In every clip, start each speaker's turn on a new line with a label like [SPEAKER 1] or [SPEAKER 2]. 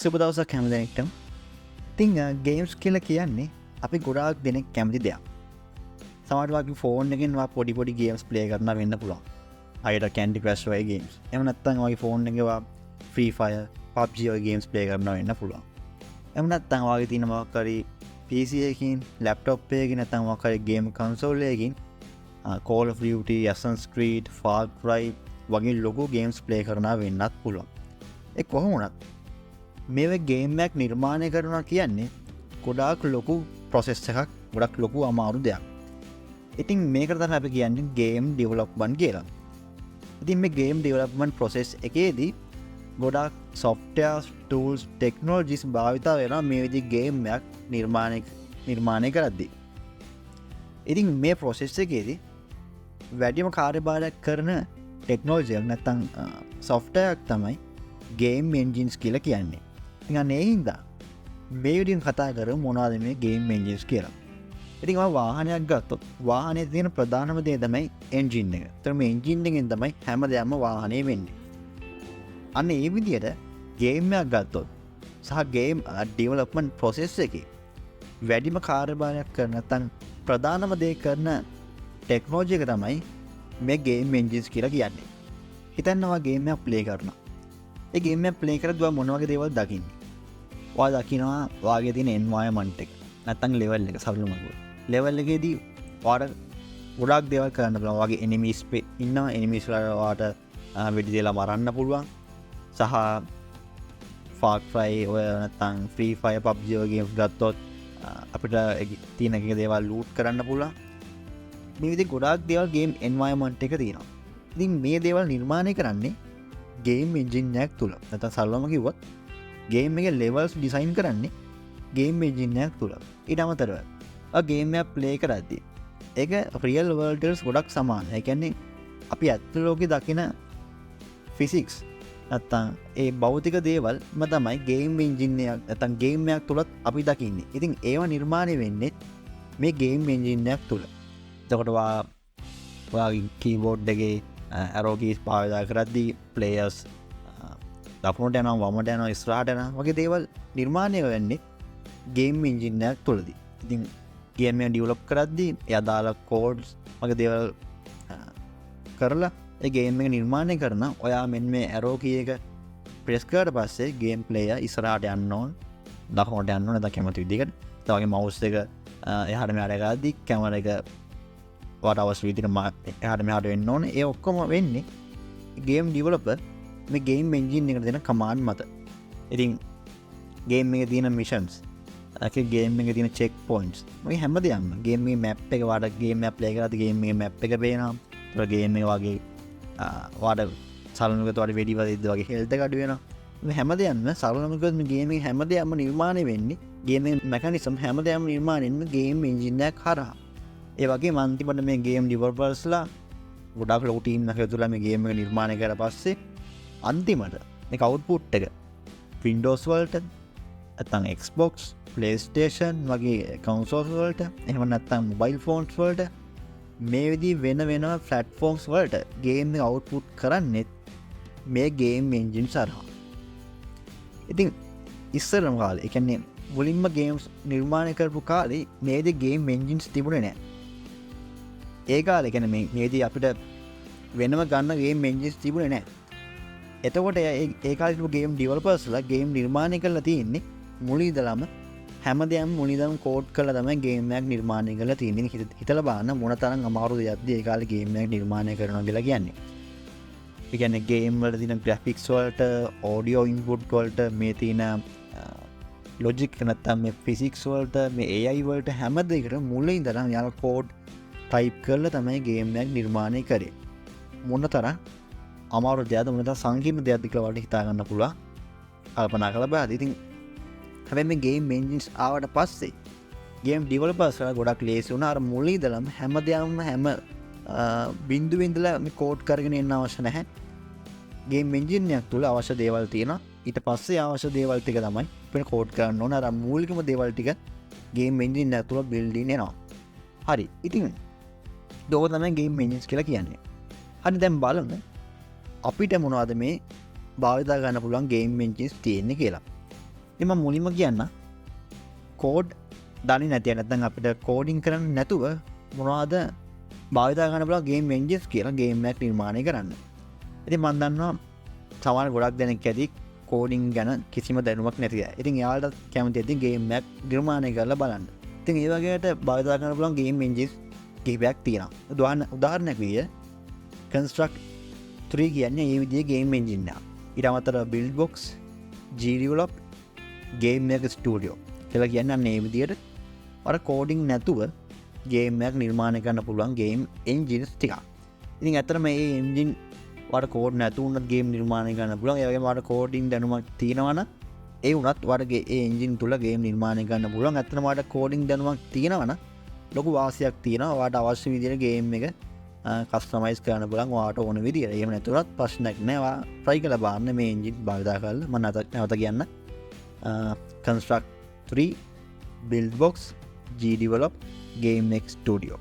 [SPEAKER 1] සුබ දවසක් හැම දෙනෙක්ටම. ඉතින් ගේම්ස් කියලා කියන්නේ අපි ගොඩාක් දෙනෙක් කැමති දෙයක්. සමහරවිට වගේ ෆෝන් එකෙන් පොඩි පොඩි ගේම්ස් ප්ලේ කරන්න වෙන්න පුළුවන්. අයිට කැන්ඩි ක්‍රෂ් වගේ ගේම්ස්. එහෙම නැත්නම් වගේ ෆෝන් එකේ ෆ්‍රී ෆයර්, PUBG වගේ ගේම්ස් ප්ලේ කරන්න වෙන්න පුළුවන්. එහෙම නැත්නම් වගේ තියෙන මොකක් හරි PC එකකින්, ලැප්ටොප් එකකින් නැත්නම් මොකක් හරි ගේම් කන්සෝල් එකකින් Call of Duty, Assassin's Creed, Far Cry වගේ ලොකු ගේම්ස් ප්ලේ කරන්න වෙන්නත් පුළුවන්. ඒ කොහොම වුණත් මේ ගේම් එකක් නිර්මාණය කරනවා කියන්නේ ගොඩාක් ලොකු ප්‍රොසෙස් එකක්, ගොඩක් ලොකු අමාරු දෙයක්. ඉතින් මේකට තමයි අපි කියන්නේ ගේම් ඩෙවලොප්මන්ට් කියලා. ඉතින් මේ ගේම් ඩෙවලොප්මන්ට් ප්‍රොසෙස් එකේදී ගොඩාක් software tools, technologies භාවිත වෙනවා මේ විදිහේ ගේම් එකක් නිර්මාණය කරද්දී. ඉතින් මේ ප්‍රොසෙස් එකේදී වැඩිම කාර්යභාරයක් කරන ටෙක්නෝලොජි එකක් නැත්නම් software එකක් තමයි ගේම් එන්ජින්ස් කියලා කියන්නේ. ඉතින් අනේ හින්දා මේ විදිහෙන් කතා කරමු මොනවද මේ ගේම් එන්ජින්ස් කියලා. ඉතින් ඔය වාහනයක් ගත්තොත් වාහනේ තියෙන ප්‍රධානම දේ තමයි එන්ජින් එක. ඒතර මේ එන්ජින් එකෙන් තමයි හැමදේම වාහනේ වෙන්නේ. අන්න ඒ විදිහට ගේම් එකක් ගත්තොත් සහ ගේම් ඩෙවලොප්මන්ට් ප්‍රොසෙස් එකේ වැඩිම කාර්යභාරයක් කරන නැත්නම් ප්‍රධානම දේ කරන ටෙක්නෝලොජි එක තමයි මේ ගේම් එන්ජින්ස් කියලා කියන්නේ. හිතන්නවා ගේම් එකක් ප්ලේ කරනවා. ඒ ගේම් එක ප්ලේ කරද්දී මොන වගේ දේවල් දකින්නේ? ඔයා දකිනවා වාගේ තියෙන එන්වයරන්මන්ට් එක. නැත්නම් ලෙවල් එක සරලවම කිව්වොත්. ලෙවල් එකේදී ඔයාට ගොඩාක් දේවල් කරන්න පුළුවන්. වාගේ එනිමීස් ඉන්නවා. එනිමීස් වලට ඔයාට වෙඩි දාලා මරන්න පුළුවන්. සහ Far Cry ඔය නැත්නම් Free Fire, PUBG වගේ ගේම්ස් ගත්තොත් අපිට තියෙන එක දේවල් ලූට් කරන්න පුළුවන්. මේ විදිහේ ගොඩාක් දේවල් ගේම් එන්වයරන්මන්ට් එක තියෙනවා. ඉතින් මේ දේවල් නිර්මාණය කරන්නේ ගේම් එන්ජින් එකක් තුල. නැත්නම් සරලවම කිව්වොත් ගේම් එකේ ලෙවල්ස් ඩිසයින් කරන්නේ ගේම් එන්ජින් එකක් තුල. ඊට අමතරව ගේම් එක ප්ලේ කරද්දී ඒක රියල් වර්ල්ඩ් එකට ගොඩක් සමානයි. ඒ කියන්නේ අපි ඇත්ත ලෝකේ දකින ෆිසික්ස් නැත්නම් ඒ භෞතික දේවල්ම තමයි ගේම් එන්ජින් එකක් නැත්නම් ගේම් එකක් තුලත් අපි දකින්නේ. ඉතින් ඒවා නිර්මාණය වෙන්නේ මේ ගේම් එන්ජින් එකක් තුල. එතකොට ඔයාගේ කීබෝඩ් එකේ arrow keys පාවිච්චි කරද්දී players දකුණට යනවා, වමට යනවා, ඉස්සරහට යනවා වගේ දේවල් නිර්මාණය වෙන්නේ ගේම් එන්ජින් එකක් තුලදී. ඉතින් ගේම් එක ඩෙවලොප් කරද්දී එයා දාලා කෝඩ්ස් වගේ දේවල් කරලා ඒ ගේම් එක නිර්මාණය කරන ඔයා මෙන්න මේ arrow key එක ප්‍රෙස් කරලා පස්සේ ගේම් ප්ලේයර් ඉස්සරහට යන්න ඕන, දකුණට යන්න ඕන, නැත්නම් කැමති විදිහකට. ඒ වගේ mouse එක එහාට මෙහාට කරද්දී කැමරා එක වට අවශ්‍ය විදිහට එහාට මෙහාට වෙන්න ඕනේ. ඒ ඔක්කොම වෙන්නේ ගේම් ඩෙවලොපර් මේ ගේම් එන්ජින් එකට දෙන කමාන්ඩ් මත. ඉතින් ගේම් එකේ තියෙන මිෂන්ස්, ගේම් එකේ තියෙන චෙක් පොයින්ට්ස්, මේ හැමදේම ගේම් එකේ මැප් එක වාට ගේම් එක ප්ලේ කරද්දී ගේම් එකේ මැප් එක පේනවා. ඒ ගේම් එක වගේ වාට සරලවකට වාට වෙඩි වදිද්දී වගේ හෙල්ත් එක අඩු වෙනවා. මේ හැමදේම සරලවකට මේ ගේම් එකේ හැමදේම නිර්මාණය වෙන්නේ ගේම් එකේ මෙකැනිසම් හැමදේම නිර්මාණය වෙන්නේ ගේම් එන්ජින් එක හරහා. ඒ වගේ අන්තිමට මේ ගේම් ඩෙවලොපර්ස්ලා ගොඩාක් ලොකු ටීම් එකක් ඇතුළේ මේ ගේම් එක නිර්මාණය කරලා පස්සේ අන්තිමට මේක අවුට්පුට් එක Windows වලට නැත්නම් Xbox, PlayStation වගේ කන්සෝල්ස් වලට එහෙම නැත්නම් මොබයිල් ෆෝන්ස් වලට මේ විදිහ වෙන platforms වලට ගේම් එක අවුට්පුට් කරන්නේ මේ ගේම් එන්ජින් හරහා. ඉතින් ඉස්සරම කාලේ, ඒ කියන්නේ මුලින්ම ගේම්ස් නිර්මාණය කරපු කාලේ මේදී ගේම් එන්ජින්ස් තිබුණේ නැහැ. ඒ කාලේ කියන්නේ මේදී අපිට වෙනම ගන්න ගේම් එන්ජින්ස් තිබුණේ නැහැ. එතකොට ඒ කාලේ ගේම් ඩෙවලොපර්ස්ලා ගේම් නිර්මාණය කරලා තියෙන්නේ මුලින්දලම හැමදේම මුලින්දලම කෝඩ් කරලා තමයි ගේම් එකක් නිර්මාණය කරලා තියෙන්නේ. හිතලා බලන්න මොන තරම් අමාරු දෙයක්ද ඒ කාලේ ගේම් එකක් නිර්මාණය කරනවා කියලා කියන්නේ. ඒ කියන්නේ ගේම් වල තියෙන ග්‍රැෆික්ස් වලට, ඔඩියෝ ඉන්පුට් වලට, මේ තියෙන ලොජික් නැත්නම් මේ ෆිසික්ස් වලට, මේ AI වලට හැම දෙයකටම මුලින් ඉඳලා යාලා කෝඩ් ටයිප් කරලා තමයි ගේම් එකක් නිර්මාණය කරේ. මොන තරම් අමාරු දෙයක්ද, මොන තරම් සංකීර්ණ දෙයක්ද කියලා වලට හිතා ගන්න පුළුවන්. කල්පනා කරලා බලද්දී ඉතින් හැබැයි මේ ගේම් එන්ජින්ස් ආවට පස්සේ ගේම් ඩෙවලොපර්ස්ලා ගොඩක් ලේසි වුණා. අර මුලින් ඉඳලම හැම බින්දුවෙන් ඉඳලා මේ කෝඩ් කරගෙන එන්න අවශ්‍ය නැහැ. ගේම් එන්ජින් එකක් තුල අවශ්‍ය දේවල් තියෙනවා. ඊට පස්සේ අවශ්‍ය දේවල් ටික තමයි අපිට කෝඩ් කරන්න ඕන. අර මූලිකම දේවල් ටික ගේම් එන්ජින් එක තුල බිල්ඩ් ඉන් වෙනවා. හරි. ඉතින් දෝක තමයි ගේම් එන්ජින්ස් කියලා කියන්නේ. හරි, දැන් බලමු අපිට මොනවද මේ භාවිතා ගන්න පුළුවන් ගේම් එන්ජින්ස් තියෙන්නේ කියලා. එම මුලින්ම කියන්න කෝඩ් දනි නැති නැතන් අපිට කෝඩින් කරන්න නැතුව මොනවාද භාවිතා ගන්න බලා ගේම් එන්ජිස් කියලා ගේම්මක් නිර්මාණය කරන්න. ඉති මන්දන්නවා සමාන ගොඩක් දෙනෙක් ඇති කෝඩිං ගැන කිසිම දැනුවක් නැතිය. ඉතින් යාලට කැමති ඇති ගේම්මක් නිර්මාණය කරලා බලන්න. ඉතින් ඒ වගේට භාවිතා කරන්න පුළුවන් ගේම් එන්ජිස් කිහිපයක් තියෙනවා. උදාහරණයක් විදිහට කන්ස්ට්‍රක්ට් 3 කියන්නේ මේ විදිහේ ගේම් එන්ජින් එකක්. ඊට අමතරව බිල්ඩ් බොක්ස්, G-Develop, ගේම් එක ස්ටුඩියෝ කියලා කියන්නේ අන්න මේ විදිහට අර කෝඩින් නැතුව ගේම් එකක් නිර්මාණය කරන්න පුළුවන් ගේම් එන්ජින්ස් ටිකක්. ඉතින් ඇත්තටම මේ එන්ජින් වල කෝඩ් නැතුව උනත් ගේම් නිර්මාණය කරන්න පුළුවන්. ඒ වගේම වල කෝඩින් දැනුමක් තියෙනවා නම් ඒ උනත් වලගේ ඒ එන්ජින් තුල ගේම් නිර්මාණය කරන්න පුළුවන්. ඇත්තටම වල කෝඩින් දැනුමක් තියෙනවා නම් ලොකු වාසියක් තියෙනවා. වාට අවශ්‍ය විදිහට ගේම් එක කස්ටමයිස් කරන්න පුළුවන් වාට ඕන විදිහට. එහෙම නැතුවත් ප්‍රශ්නයක් නෑ. වා try කරලා බලන්න මේ එන්ජින් භාවිත කරලා. මම නැවත කියන්න. construct 3 build box G-Develop game x studio.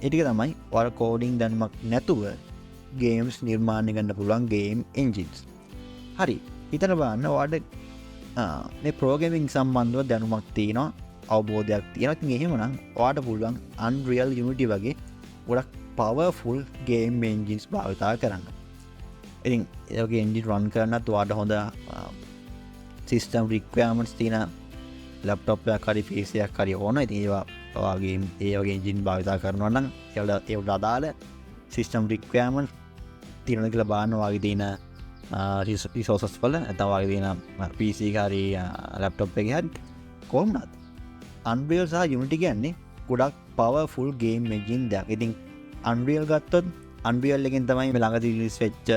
[SPEAKER 1] ඒ ටික තමයි ඔයාල කෝඩින් දැනුමක් නැතුව ගේම්ස් නිර්මාණය කරන්න පුළුවන් ගේම් එන්ජින්ස්. හරි. හිතන්න බලන්න ඔයාලට මේ ප්‍රෝග්‍රෑමින් සම්බන්ධව දැනුමක් තියෙනවා, අවබෝධයක් තියෙනවා. ඉතින් එහෙමනම් ඔයාලට පුළුවන් Unreal Unity වගේ ගොඩක් powerful game engines භාවිත කරන්න. ඉතින් ඒ වගේ engine run කරන්නත් ඔයාලට හොඳ system requirements තියෙන laptop එකක් හරි PC එකක් හරි ඕන. ඉතින් ඒවා ඔයාගේ ඒ වගේ engine භාවිත කරනවා නම් ඒවට අදාළ system requirements තියෙනවා කියලා බලන්න. ඔයාගේ තියෙන resources වල නැත්නම් ඔයාගේ තියෙන PC එක හරි laptop එකේ හරි කොහොමද Unreal සහ Unity කියන්නේ ගොඩක් powerful game engine දෙයක්. ඉතින් Unreal ගත්තොත් Unreal එකෙන් තමයි මේ ළඟදී release වෙච්ච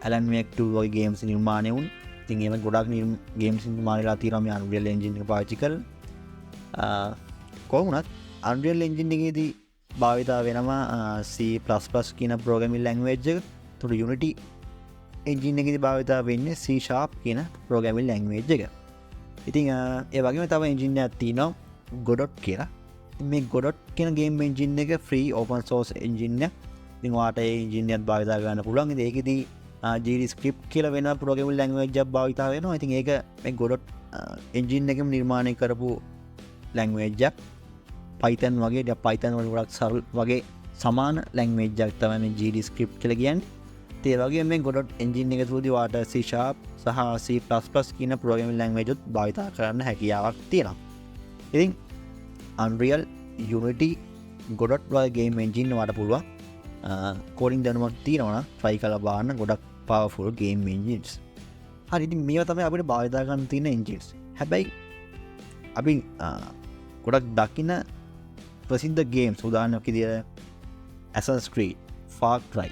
[SPEAKER 1] Alan Wake 2 වගේ games නිර්මාණය වුනේ. ඉතින් එහෙම ගොඩක් games නිර්මාණය වෙලා තියෙනවා මේ Unreal engine එක පාවිච්චි කරලා. කොහොමුණත් Unreal engine එකේදී භාවිතා වෙනවා C++ කියන programming language එක. ඒතකොට Unity engine එකේදී භාවිතා වෙන්නේ C# කියන programming language එක. ඉතින් ඒ වගේම තව engine එකක් තියෙනවා Godot කියලා. මේ Godot කියන game engine එක free open source engine එකක්. ඉතින් ඔයාලට ඒ engine එකත් භාවිතා කරන්න පුළුවන්. ඉතින් ඒකෙදී GDScript කියලා වෙන programming language එකක් භාවිතා වෙනවා. ඉතින් ඒක මේ Godot engine එකෙම නිර්මාණය කරපු language එකක්. Python වගේ Python වල ගොඩක් සරල වගේ සමාන language එකක් තමයි මේ GDScript කියලා කියන්නේ. ඒ වගේ මේ Godot engine එක තුලදී ඔයාලට C# සහ C++ කියන programming language උත් භාවිතා කරන්න හැකියාවක් තියෙනවා. ඉතින් Unreal, Unity, Godot වගේ game engine වලට පුළුවන් coding දැනුමක් තියෙනවා නම් try කරලා බලන්න. ගොඩක් powerful game engines. හරි. ඉතින් මේවා තමයි අපිට භාවිතා කරන්න තියෙන engines. හැබැයි අපි ගොඩක් දකින ප්‍රසිද්ධ games උදාහරණයක් විදියට Assassin's Creed, Far Cry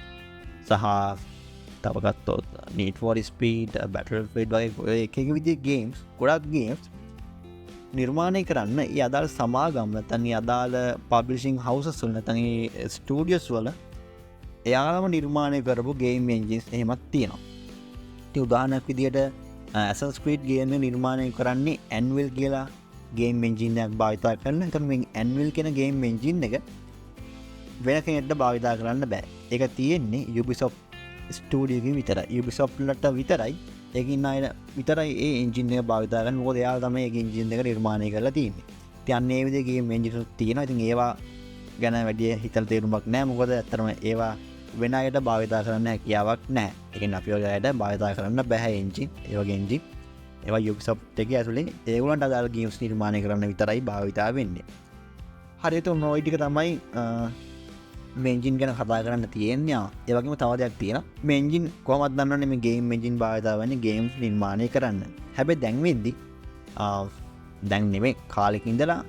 [SPEAKER 1] සහ තව ගත්තොත් Need for Speed, Battlefield වගේ එක එක විදිහේ games, ගොඩක් games නිර්මාණය කරන්න ඒ අදාළ සමාගම් නැත්නම් ඒ අදාළ පබ්ලිෂින් හවුසස් වල නැත්නම් ඒ ස්ටුඩියෝස් වල එයාලම නිර්මාණය කරපු ගේම් එන්ජින්ස් එහෙමත් තියෙනවා. ඉතින් උදාහරණයක් විදියට Assassin's Creed ගේම් එක නිර්මාණය කරන්නේ Anvil කියලා ගේම් එන්ජින් එකක් භාවිත කරන. ඒතකොට මේ Anvil කියන ගේම් එන්ජින් එක වෙන කෙනෙක්ට භාවිත කරන්න බෑ. ඒක තියෙන්නේ Ubisoft ස්ටුඩියෝ එකේ විතරයි. Ubisoft වලට විතරයි ඒකින් අය විතරයි ඒ එන්ජින් එක භාවිත කරන්නේ. මොකද එයාලා තමයි ඒ එන්ජින් එක නිර්මාණය කරලා තියෙන්නේ. ඉතින් අන්න ඒ විදිහේ ගේම් එන්ජින්ස් තියෙනවා. ඉතින් ඒවා ගැන වැඩි හිතලා තේරුමක් නැහැ. මොකද ඇත්තටම ඒවා වෙන අයට භාවිත කරන්න හැකියාවක් නැහැ. ඒ කියන්නේ අපි වගේ අයට භාවිත කරන්න බෑ එන්ජින්. ඒ වගේ එන්ජින් ඒවා Ubisoft එකේ ඇතුලේ ඒගොල්ලන්ට අදාළ ගේම්ස් නිර්මාණය කරන්න විතරයි භාවිත වෙන්නේ. හරියට ඔය ටික තමයි මේ එන්ජින් ගැන කතා කරන්න තියෙන්නේ. ඒ වගේම තව දෙයක් තියෙනවා. මේ එන්ජින් කොහොමද දන්නවනේ මේ ගේම් එන්ජින් භාවිත වෙන්නේ ගේම්ස් නිර්මාණය කරන්න. හැබැයි දැන් වෙද්දි දැන් නෙමෙයි කාලෙක ඉඳලා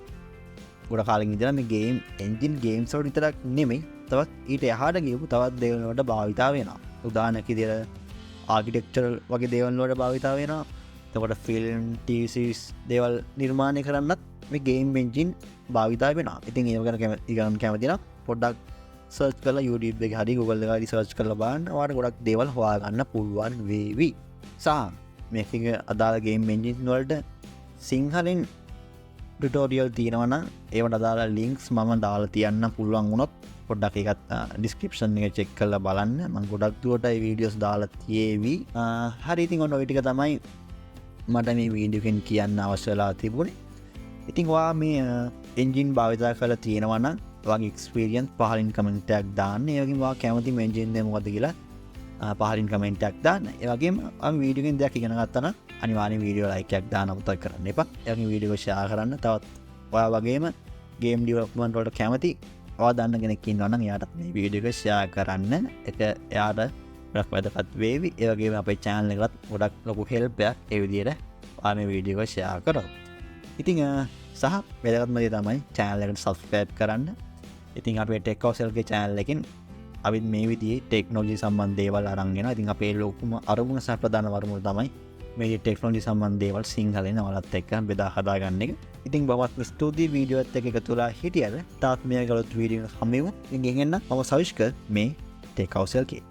[SPEAKER 1] ගොඩ කාලෙක ඉඳලා මේ ගේම් එන්ජින් ගේම්ස් වල විතරක් නෙමෙයි තවත් ඊට එහාට ගියපු තවත් දේවල් වලට භාවිත වෙනවා. උදාහරණයක් විදියට ආකිටෙක්චරල් වගේ දේවල් වලට භාවිත වෙනවා. එතකොට ෆිල්ම්, TV series දේවල් නිර්මාණය කරන්නත් මේ ගේම් එන්ජින් භාවිත වෙනවා. ඉතින් ඒව ගැන කැමති නම් පොඩ්ඩක් සර්ච් කරලා YouTube එකේ හරි Google එකේ හරි සර්ච් කරලා බලන්න. ඔයාලට ගොඩක් දේවල් හොයාගන්න පුළුවන් වේවි. සහ මේකේ අදාළ ගේම් එන්ජින් වලට සිංහලෙන් ටියුටෝරියල් තියෙනවා නම් ඒවට අදාළ ලින්ක්ස් මම දාලා තියන්න පුළුවන් වුණොත් පොඩ්ඩක් ඒකත් ඩිස්ක්‍රිප්ෂන් එක චෙක් කරලා බලන්න. මම ගොඩක් දුරට ඒ වීඩියෝස් දාලා තියෙවි. හරි. ඉතින් ඔන්න ඔය ටික තමයි මට මේ වීඩියෝකෙන් කියන්න අවශ්‍යලා තිබුණේ. ඉතින් වා මේ එන්ජින් භාවිතා කළ තියෙනවනම් වගේ එක්ස්පීරියන්ස් පහලින් කමෙන්ටයක් දාන්න. ඒ වගේම වා කැමති මේ එන්ජින් එක මොකද්ද කියලා පහලින් කමෙන්ටයක් දාන්න. ඒ වගේම වීඩියෝකෙන් දෙයක් ඉගෙන ගත්තා නම් අනිවාර්යෙන් වීඩියෝ ලයික් එකක් දාන්න අමතක කරන්න එපා. ඒ වගේම වීඩියෝ ෂෙයා කරන්න. තවත් ඔයා වගේම ගේම් ඩෙවලොප්මන්ට් වලට කැමති ඔයා දන්න කෙනෙක් ඉන්නවා නම් එයාටත් මේ වීඩියෝ එක ෂෙයා කරන්න. ඒක එයාට ගොඩක් වැදගත් වේවි. ඒ වගේම අපේ channel එකටත් ගොඩක් ලොකු help එකක් ඒ විදිහට ඔයා මේ වීඩියෝ එක ෂෙයා කරොත්. ඉතින් සහ වැදගත්ම දේ තමයි channel එකට subscribe කරන්න. ඉතින් අපේ TechHouse ගේ channel එකෙන් අපි මේ විදිහේ ටෙක්නොලොජි සම්බන්ධ දේවල් අරන් එනවා. ඉතින් අපේ ලොකුම අරමුණ සහ ප්‍රධාන වරමුණ තමයි මේ ටෙක්නොලොජි සම්බන්ධ දේවල් සිංහලෙන් ඔයාලත් එක්ක බෙදා හදා ගන්න එක. ඉතින් බවත් ස්තුතියි වීඩියෝ එකත් එක්ක එකතු වෙලා හිටියද. තාත් මේ ගලොත් වීඩියෝ එක හම්බෙමු. ඉතින් ගෙහෙන්න මම සවිෂ්ක මේ TechHouse එකේ